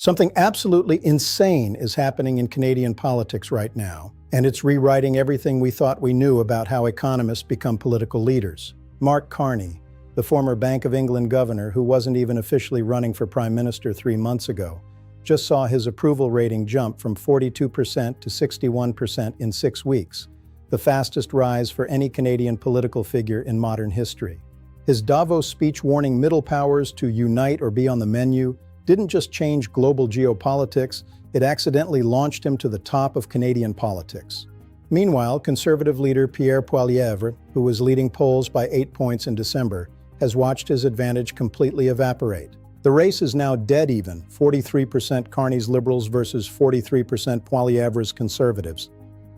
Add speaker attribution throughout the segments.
Speaker 1: Something absolutely insane is happening in Canadian politics right now, and it's rewriting everything we thought we knew about how economists become political leaders. Mark Carney, the former Bank of England governor who wasn't even officially running for prime minister 3 months ago, just saw his approval rating jump from 42% to 61% in 6 weeks, the fastest rise for any Canadian political figure in modern history. His Davos speech warning middle powers to unite or be on the menu didn't just change global geopolitics, it accidentally launched him to the top of Canadian politics. Meanwhile, Conservative leader Pierre Poilievre, who was leading polls by 8 points in December, has watched his advantage completely evaporate. The race is now dead even, 43% Carney's Liberals versus 43% Poilievre's Conservatives.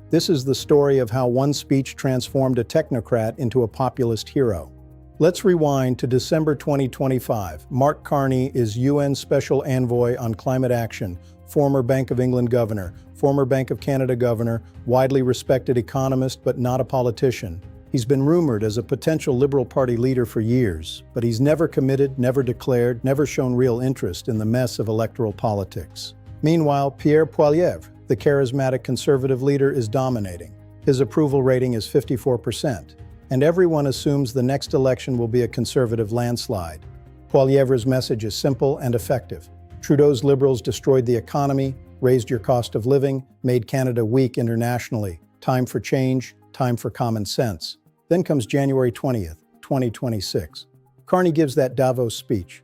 Speaker 1: This is the story of how one speech transformed a technocrat into a populist hero. Let's rewind to December 2025. Mark Carney is UN Special Envoy on Climate Action, former Bank of England governor, former Bank of Canada governor, widely respected economist but not a politician. He's been rumored as a potential Liberal Party leader for years, but he's never committed, never declared, never shown real interest in the mess of electoral politics. Meanwhile, Pierre Poilievre, the charismatic Conservative leader, is dominating. His approval rating is 54%. And everyone assumes the next election will be a Conservative landslide. Poilievre's message is simple and effective. Trudeau's Liberals destroyed the economy, raised your cost of living, made Canada weak internationally. Time for change, time for common sense. Then comes January 20th, 2026. Carney gives that Davos speech.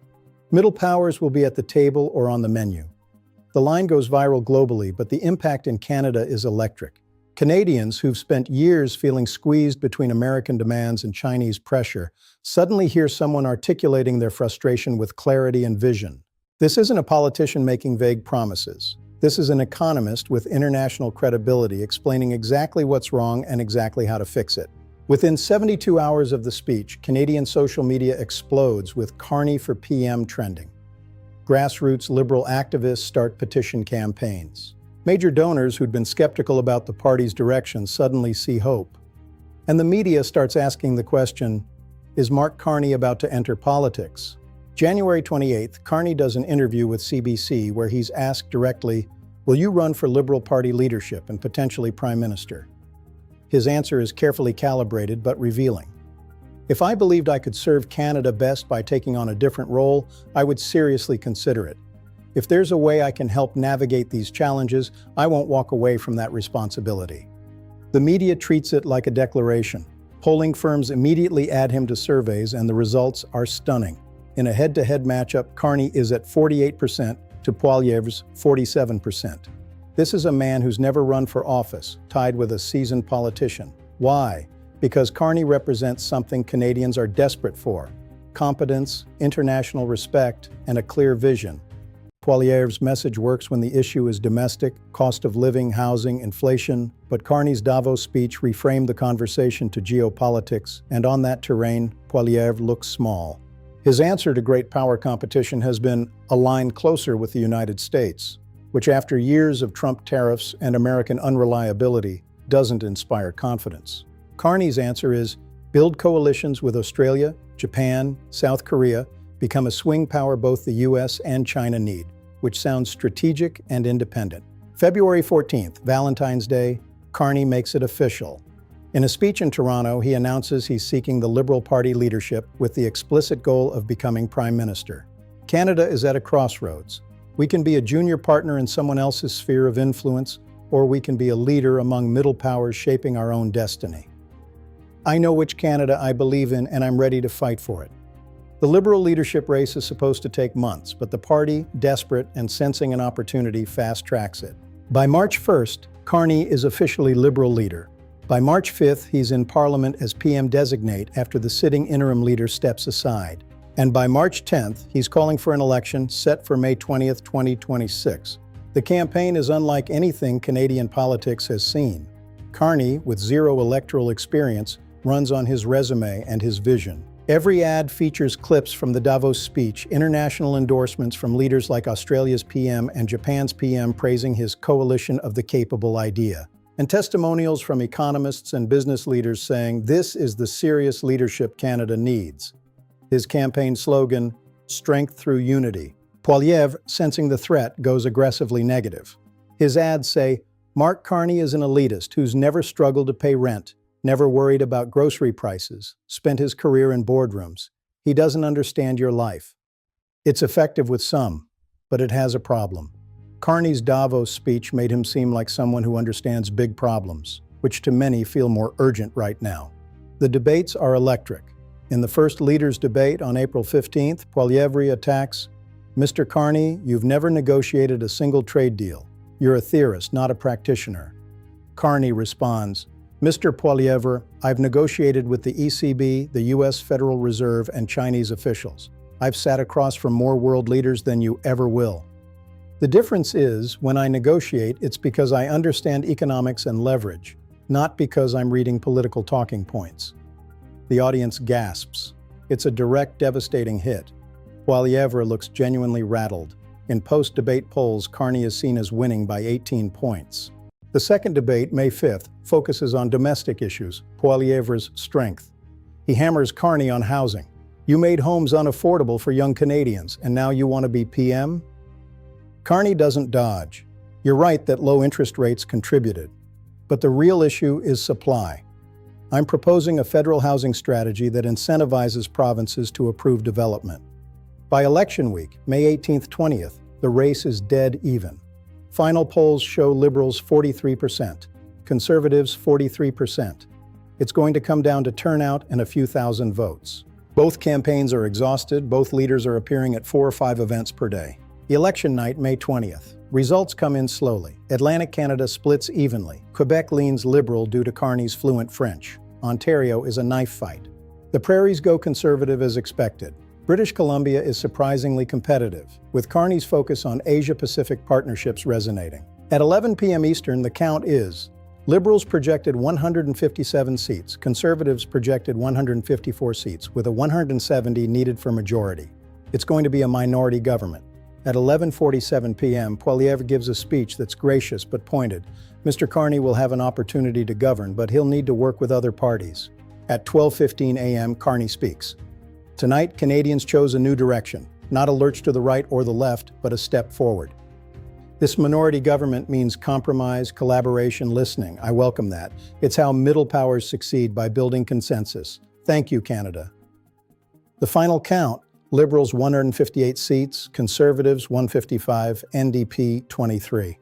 Speaker 1: Middle powers will be at the table or on the menu. The line goes viral globally, but the impact in Canada is electric. Canadians who've spent years feeling squeezed between American demands and Chinese pressure suddenly hear someone articulating their frustration with clarity and vision. This isn't a politician making vague promises. This is an economist with international credibility explaining exactly what's wrong and exactly how to fix it. Within 72 hours of the speech, Canadian social media explodes with Carney for PM trending. Grassroots Liberal activists start petition campaigns. Major donors who'd been skeptical about the party's direction suddenly see hope. And the media starts asking the question, is Mark Carney about to enter politics? January 28th, Carney does an interview with CBC where he's asked directly, will you run for Liberal Party leadership and potentially Prime Minister? His answer is carefully calibrated but revealing. If I believed I could serve Canada best by taking on a different role, I would seriously consider it. If there's a way I can help navigate these challenges, I won't walk away from that responsibility. The media treats it like a declaration. Polling firms immediately add him to surveys, and the results are stunning. In a head-to-head matchup, Carney is at 48% to Poilievre's 47%. This is a man who's never run for office, tied with a seasoned politician. Why? Because Carney represents something Canadians are desperate for: competence, international respect, and a clear vision. Poilievre's message works when the issue is domestic, cost of living, housing, inflation, but Carney's Davos speech reframed the conversation to geopolitics, and on that terrain, Poilievre looks small. His answer to great power competition has been align closer with the United States, which after years of Trump tariffs and American unreliability doesn't inspire confidence. Carney's answer is build coalitions with Australia, Japan, South Korea, become a swing power both the US and China need, which sounds strategic and independent. February 14th, Valentine's Day, Carney makes it official. In a speech in Toronto, he announces he's seeking the Liberal Party leadership with the explicit goal of becoming Prime Minister. Canada is at a crossroads. We can be a junior partner in someone else's sphere of influence, or we can be a leader among middle powers shaping our own destiny. I know which Canada I believe in, and I'm ready to fight for it. The Liberal leadership race is supposed to take months, but the party, desperate and sensing an opportunity, fast-tracks it. By March 1st, Carney is officially Liberal leader. By March 5th, he's in Parliament as PM-designate after the sitting interim leader steps aside. And by March 10th, he's calling for an election set for May 20th, 2026. The campaign is unlike anything Canadian politics has seen. Carney, with zero electoral experience, runs on his resume and his vision. Every ad features clips from the Davos speech, international endorsements from leaders like Australia's PM and Japan's PM praising his coalition of the capable idea, and testimonials from economists and business leaders saying this is the serious leadership Canada needs. His campaign slogan, "Strength through Unity," Poilievre, sensing the threat, goes aggressively negative. His ads say, "Mark Carney is an elitist who's never struggled to pay rent, never worried about grocery prices, spent his career in boardrooms. He doesn't understand your life." It's effective with some, but it has a problem. Carney's Davos speech made him seem like someone who understands big problems, which to many feel more urgent right now. The debates are electric. In the first leaders' debate on April 15th, Poilievre attacks, "Mr. Carney, you've never negotiated a single trade deal. You're a theorist, not a practitioner." Carney responds, "Mr. Poilievre, I've negotiated with the ECB, the US Federal Reserve, and Chinese officials. I've sat across from more world leaders than you ever will. The difference is, when I negotiate, it's because I understand economics and leverage, not because I'm reading political talking points." The audience gasps. It's a direct, devastating hit. Poilievre looks genuinely rattled. In post-debate polls, Carney is seen as winning by 18 points. The second debate, May 5th, focuses on domestic issues, Poilievre's strength. He hammers Carney on housing. "You made homes unaffordable for young Canadians, and now you want to be PM?" Carney doesn't dodge. "You're right that low interest rates contributed. But the real issue is supply. I'm proposing a federal housing strategy that incentivizes provinces to approve development." By election week, May 18th, 20th, the race is dead even. Final polls show Liberals 43%, Conservatives 43%. It's going to come down to turnout and a few thousand votes. Both campaigns are exhausted, both leaders are appearing at 4 or 5 events per day. Election night, May 20th. Results come in slowly. Atlantic Canada splits evenly. Quebec leans Liberal due to Carney's fluent French. Ontario is a knife fight. The prairies go Conservative as expected. British Columbia is surprisingly competitive, with Carney's focus on Asia-Pacific partnerships resonating. At 11 p.m. Eastern, the count is: Liberals projected 157 seats, Conservatives projected 154 seats, with a 170 needed for majority. It's going to be a minority government. At 11:47 p.m., Poilievre gives a speech that's gracious but pointed. Mr. Carney will have an opportunity to govern, but he'll need to work with other parties. At 12:15 a.m., Carney speaks. Tonight, Canadians chose a new direction, not a lurch to the right or the left, but a step forward. This minority government means compromise, collaboration, listening. I welcome that. It's how middle powers succeed, by building consensus. Thank you, Canada. The final count: Liberals 158 seats, Conservatives 155, NDP 23.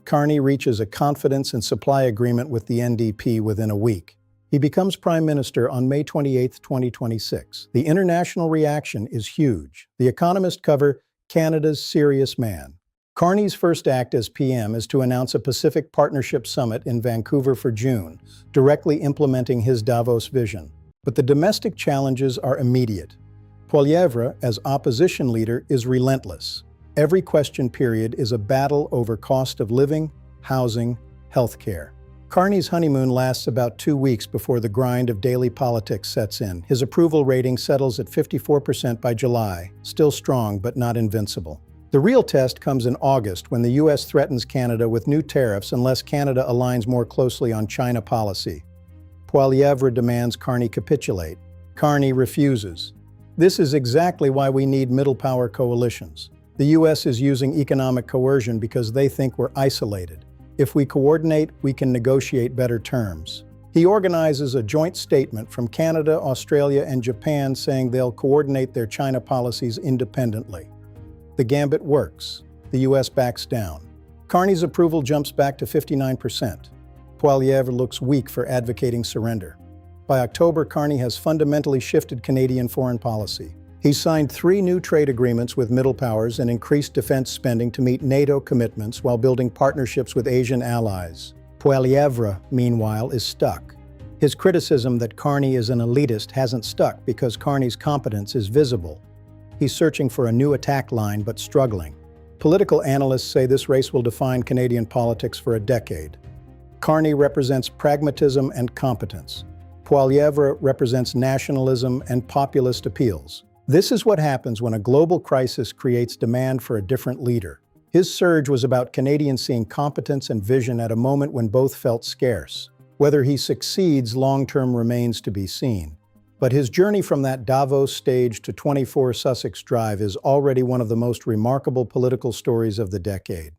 Speaker 1: Carney reaches a confidence and supply agreement with the NDP within a week. He becomes Prime Minister on May 28, 2026. The international reaction is huge. The Economist cover, "Canada's Serious Man." Carney's first act as PM is to announce a Pacific Partnership Summit in Vancouver for June, directly implementing his Davos vision. But the domestic challenges are immediate. Poilievre, as opposition leader, is relentless. Every question period is a battle over cost of living, housing, healthcare. Carney's honeymoon lasts about 2 weeks before the grind of daily politics sets in. His approval rating settles at 54% by July, still strong but not invincible. The real test comes in August, when the US threatens Canada with new tariffs unless Canada aligns more closely on China policy. Poilievre demands Carney capitulate. Carney refuses. This is exactly why we need middle power coalitions. The US is using economic coercion because they think we're isolated. If we coordinate, we can negotiate better terms. He organizes a joint statement from Canada, Australia, and Japan saying they'll coordinate their China policies independently. The gambit works. The US backs down. Carney's approval jumps back to 59%. Poilievre looks weak for advocating surrender. By October, Carney has fundamentally shifted Canadian foreign policy. He's signed 3 new trade agreements with middle powers and increased defense spending to meet NATO commitments while building partnerships with Asian allies. Poilievre, meanwhile, is stuck. His criticism that Carney is an elitist hasn't stuck because Carney's competence is visible. He's searching for a new attack line but struggling. Political analysts say this race will define Canadian politics for a decade. Carney represents pragmatism and competence. Poilievre represents nationalism and populist appeals. This is what happens when a global crisis creates demand for a different leader. His surge was about Canadians seeing competence and vision at a moment when both felt scarce. Whether he succeeds long-term remains to be seen. But his journey from that Davos stage to 24 Sussex Drive is already one of the most remarkable political stories of the decade.